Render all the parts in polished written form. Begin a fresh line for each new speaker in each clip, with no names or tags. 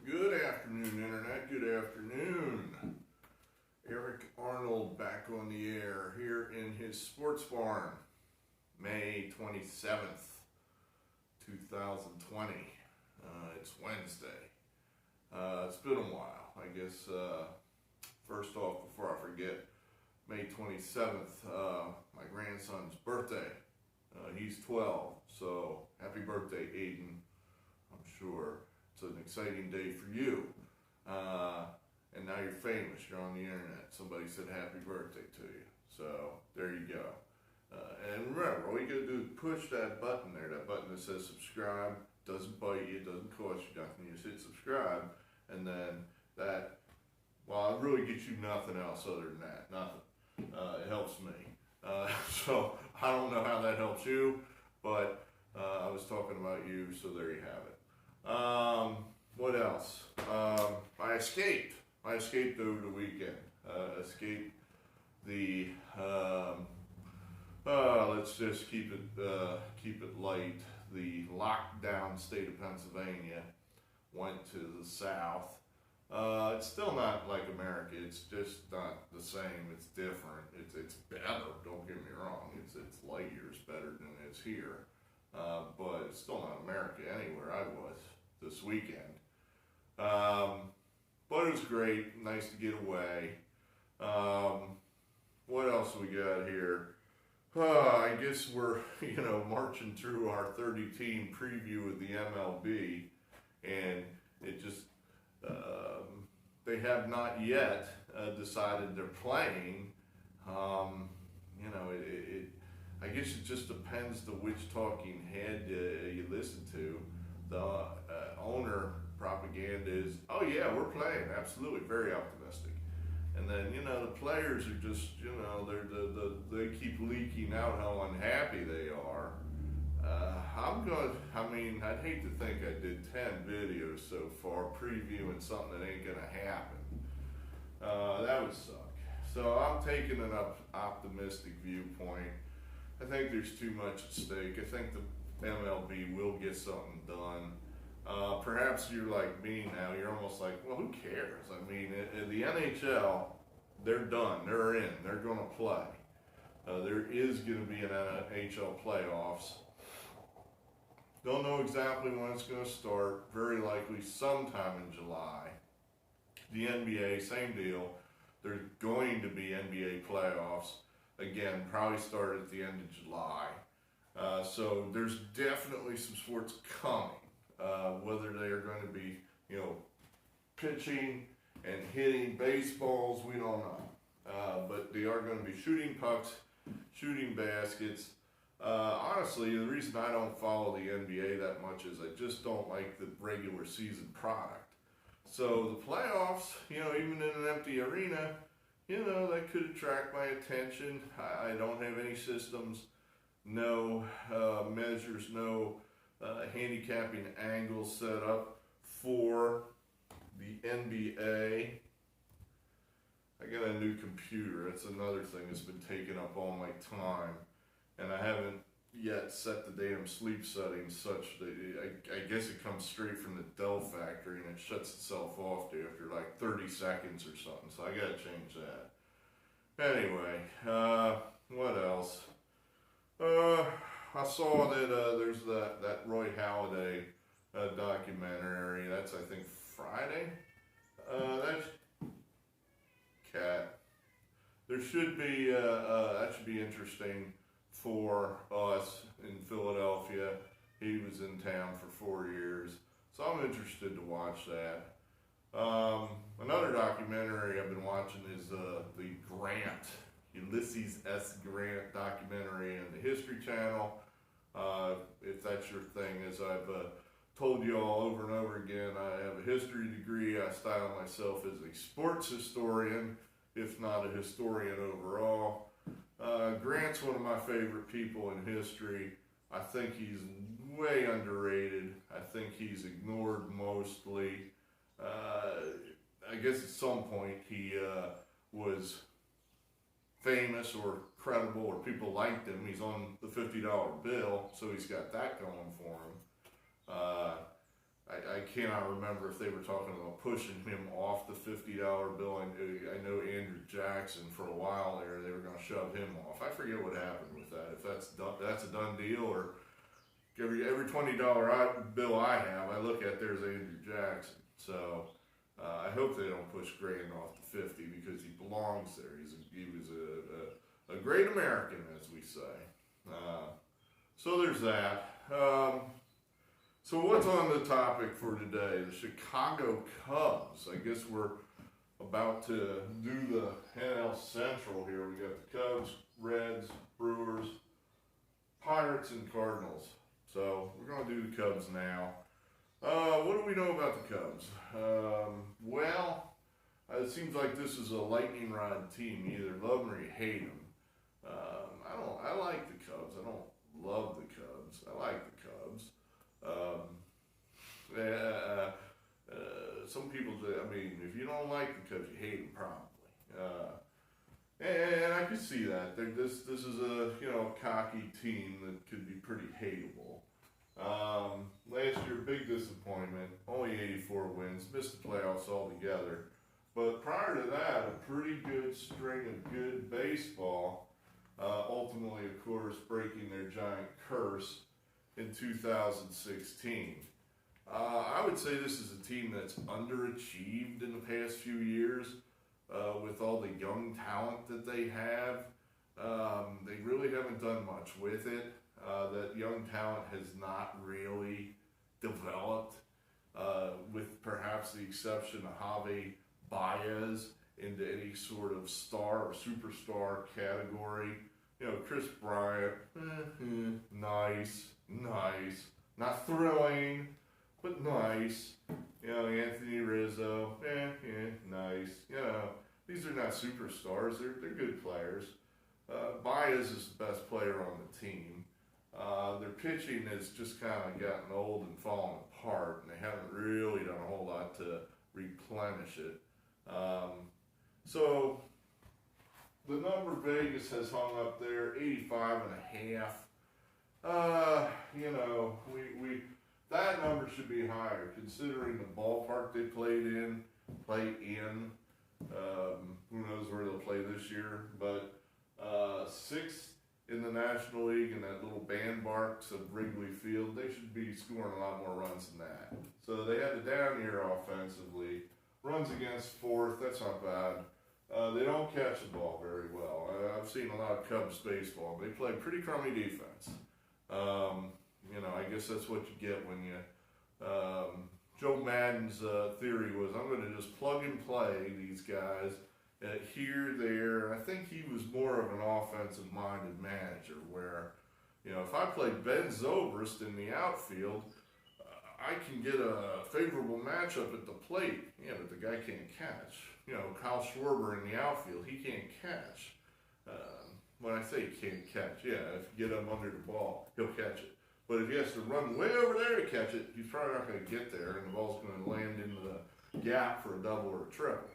Good afternoon, Internet. Good afternoon. Eric Arnold back on the air here in his sports farm, May 27th, 2020. It's Wednesday. It's been a while. I guess, first off, before I forget, May 27th, my grandson's birthday. He's 12, so happy birthday, Aiden. I'm sure it's an exciting day for you. And now you're famous. You're on the internet. Somebody said happy birthday to you. So there you go. And remember, all you gotta do is push that button there. That button that says subscribe. Doesn't bite you. Doesn't cost you nothing. You just hit subscribe, and then that, well, it really gets you nothing else other than that. Nothing. It helps me. So I don't know how that helps you, but I was talking about you, so there you have it. What else? I escaped. I escaped over the weekend. Escaped the. Let's just keep it light. The lockdown state of Pennsylvania went to the south. It's still not like America. It's just not the same. It's different. It's better. Don't get me wrong. It's light years better than it is here. But it's still not America anywhere I was this weekend. But it was great. Nice to get away. What else we got here? I guess we're, marching through our 30-team preview of the MLB, and it just, they have not yet decided they're playing. I guess it just depends to which talking head you listen to. The owner propaganda is, oh yeah, we're playing, absolutely, very optimistic. And then, the players are just, they keep leaking out how unhappy they are. I'd hate to think I did 10 videos so far previewing something that ain't gonna happen. That would suck. So I'm taking an optimistic viewpoint. I think there's too much at stake. I think the MLB will get something done. Perhaps you're like me now, you're almost like, well, who cares? In the NHL, they're done, they're in, they're gonna play. There is gonna be an NHL playoffs. Don't know exactly when it's gonna start, very likely sometime in July. The NBA, same deal. There's going to be NBA playoffs. Again, probably start at the end of July. So there's definitely some sports coming. Whether they are going to be, pitching and hitting baseballs, we don't know. But they are going to be shooting pucks, shooting baskets. Honestly, the reason I don't follow the NBA that much is I just don't like the regular season product. So the playoffs, even in an empty arena, that could attract my attention. I don't have any systems, no measures, no handicapping angles set up for the NBA. I got a new computer. That's another thing that's been taking up all my time. And I haven't yet set the damn sleep settings such that I guess it comes straight from the Dell factory and it shuts itself off after like 30 seconds or something. So I gotta change that. Anyway, what else? I saw that there's that Roy Halladay documentary. That's, I think, Friday. That's cat. There should be, that should be interesting for us in Philadelphia. He was in town for 4 years. So I'm interested to watch that. Another documentary I've been watching is the Grant, Ulysses S. Grant documentary on the History Channel. If that's your thing, as I've told you all over and over again, I have a history degree. I style myself as a sports historian, if not a historian overall. Grant's one of my favorite people in history. I think he's way underrated. I think he's ignored mostly. I guess at some point he was famous or credible or people liked him. He's on the $50 bill, so he's got that going for him. I cannot remember if they were talking about pushing him off the $50 bill. I know Andrew Jackson for a while there, they were going to shove him off. I forget what happened with that. If that's a done deal, or every $20 bill I have, I look at there's Andrew Jackson. So I hope they don't push Grant off the 50 because he belongs there. He was a great American, as we say. So there's that. So what's on the topic for today? The Chicago Cubs. I guess we're about to do the NL Central here. We got the Cubs, Reds, Brewers, Pirates, and Cardinals. So we're going to do the Cubs now. What do we know about the Cubs? Well, it seems like this is a lightning rod team. You either love them or you hate them. I like the Cubs. I don't love the Cubs. I like the Cubs. Some people say, I mean, if you don't like the Cubs, you hate them probably. And I can see that. This is a cocky team that could be pretty hateable. Last year, big disappointment. Only 84 wins. Missed the playoffs altogether. But prior to that, a pretty good string of good baseball. Ultimately, of course, breaking their giant curse in 2016. I would say this is a team that's underachieved in the past few years with all the young talent that they have. They really haven't done much with it. That young talent has not really developed, with perhaps the exception of Javi Baez into any sort of star or superstar category. Chris Bryant, nice, not thrilling, but nice. Anthony Rizzo, nice. These are not superstars. They're good players. Baez is the best player on the team. Their pitching has just kind of gotten old and fallen apart, and they haven't really done a whole lot to replenish it. So the number Vegas has hung up there, 85.5. That number should be higher considering the ballpark they play in. Who knows where they'll play this year, but 6th in the National League in that little bandbarks of Wrigley Field, they should be scoring a lot more runs than that. So they had a down year offensively. Runs against 4th, that's not bad. They don't catch the ball very well. I've seen a lot of Cubs baseball. They play pretty crummy defense. I guess that's what you get when you... Joe Madden's theory was, I'm going to just plug and play these guys here, there. I think he was more of an offensive-minded manager where, if I played Ben Zobrist in the outfield, I can get a favorable matchup at the plate. But the guy can't catch. Kyle Schwarber in the outfield, he can't catch. When I say he can't catch, if you get him under the ball, he'll catch it. But if he has to run way over there to catch it, he's probably not going to get there, and the ball's going to land into the gap for a double or a triple.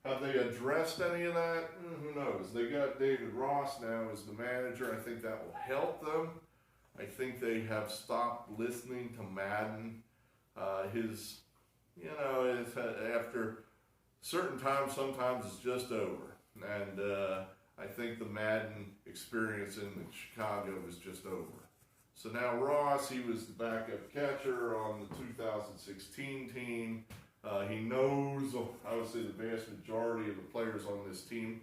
Have they addressed any of that? Who knows? They got David Ross now as the manager. I think that will help them. I think they have stopped listening to Madden. After certain times, sometimes it's just over. And I think the Madden experience in Chicago is just over. So now Ross, he was the backup catcher on the 2016 team. He knows, I would say, the vast majority of the players on this team.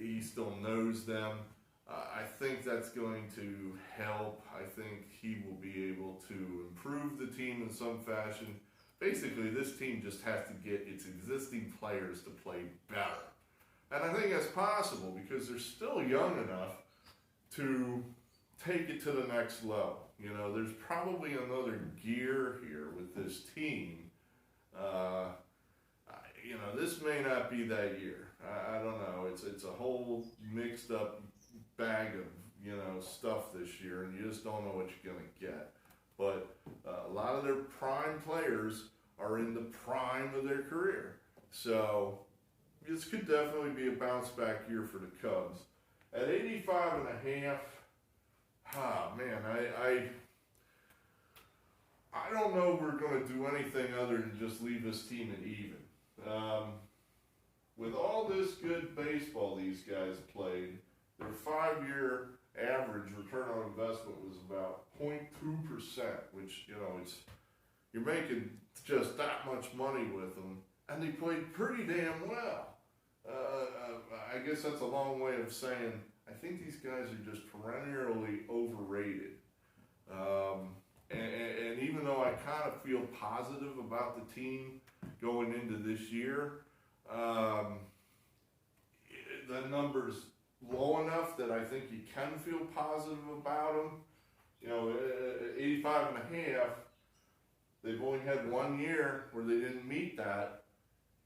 He still knows them. I think that's going to help. I think he will be able to improve the team in some fashion. Basically, this team just has to get its existing players to play better. And I think that's possible because they're still young enough to take it to the next level. There's probably another gear here with this team. This may not be that year. I don't know. It's a whole mixed up bag of stuff this year, and you just don't know what you're going to get. But a lot of their prime players are in the prime of their career. So this could definitely be a bounce back year for the Cubs. At 85.5, man, I don't know if we're going to do anything other than just leave this team at even. With all this good baseball these guys played, their 5-year average return on investment was about 0.2%, which, you're making just that much money with them, and they played pretty damn well. I guess that's a long way of saying I think these guys are just perennially overrated. And even though I kind of feel positive about the team going into this year, the number's low enough that I think you can feel positive about them. 85 and a half, they've only had 1 year where they didn't meet that.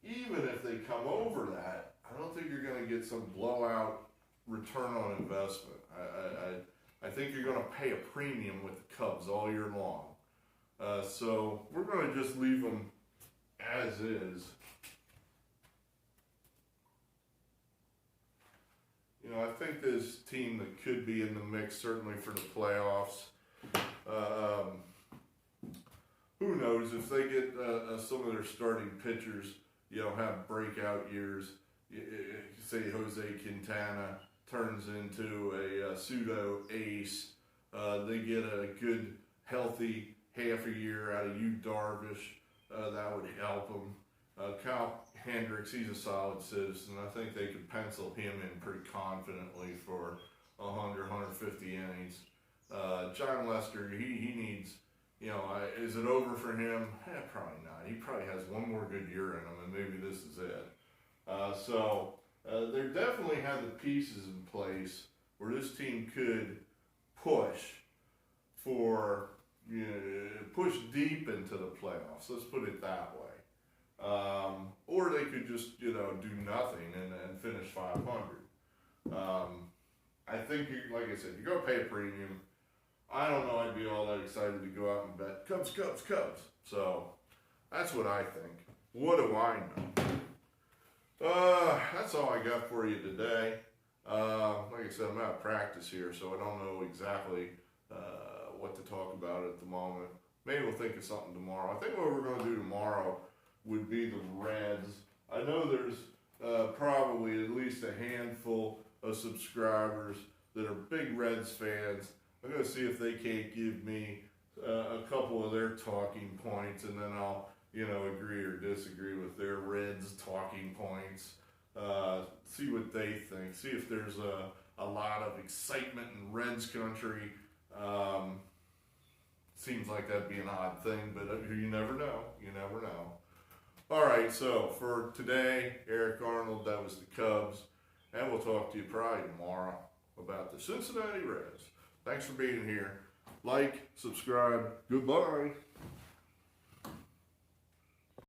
Even if they come over that, I don't think you're going to get some blowout return on investment. I think you're going to pay a premium with the Cubs all year long. So we're going to just leave them as is. I think this team that could be in the mix, certainly for the playoffs. Who knows if they get some of their starting pitchers, have breakout years. Say Jose Quintana turns into a pseudo ace. They get a good, healthy half a year out of Yu Darvish. That would help them. Kyle Hendricks, he's a solid citizen. I think they could pencil him in pretty confidently for 100, 150 innings. John Lester, he needs, is it over for him? Probably not. He probably has one more good year in him, and maybe this is it. So they definitely have the pieces in place where this team could push for, push deep into the playoffs. Let's put it that way. Or they could just, do nothing and finish 500. I think, like I said, you're going to pay a premium. I don't know, I'd be all that excited to go out and bet Cubs, Cubs, Cubs. So that's what I think. What do I know? That's all I got for you today. Like I said, I'm out of practice here, so I don't know exactly what to talk about at the moment. Maybe we'll think of something tomorrow. I think what we're going to do tomorrow would be the Reds. I know there's probably at least a handful of subscribers that are big Reds fans. I'm going to see if they can't give me a couple of their talking points, and then I'll, agree or disagree with their Reds talking points. See what they think. See if there's a lot of excitement in Reds country. Seems like that'd be an odd thing, but you never know. You never know. All right, so for today, Eric Arnold, that was the Cubs, and we'll talk to you probably tomorrow about the Cincinnati Reds. Thanks for being here. Like, subscribe. Goodbye.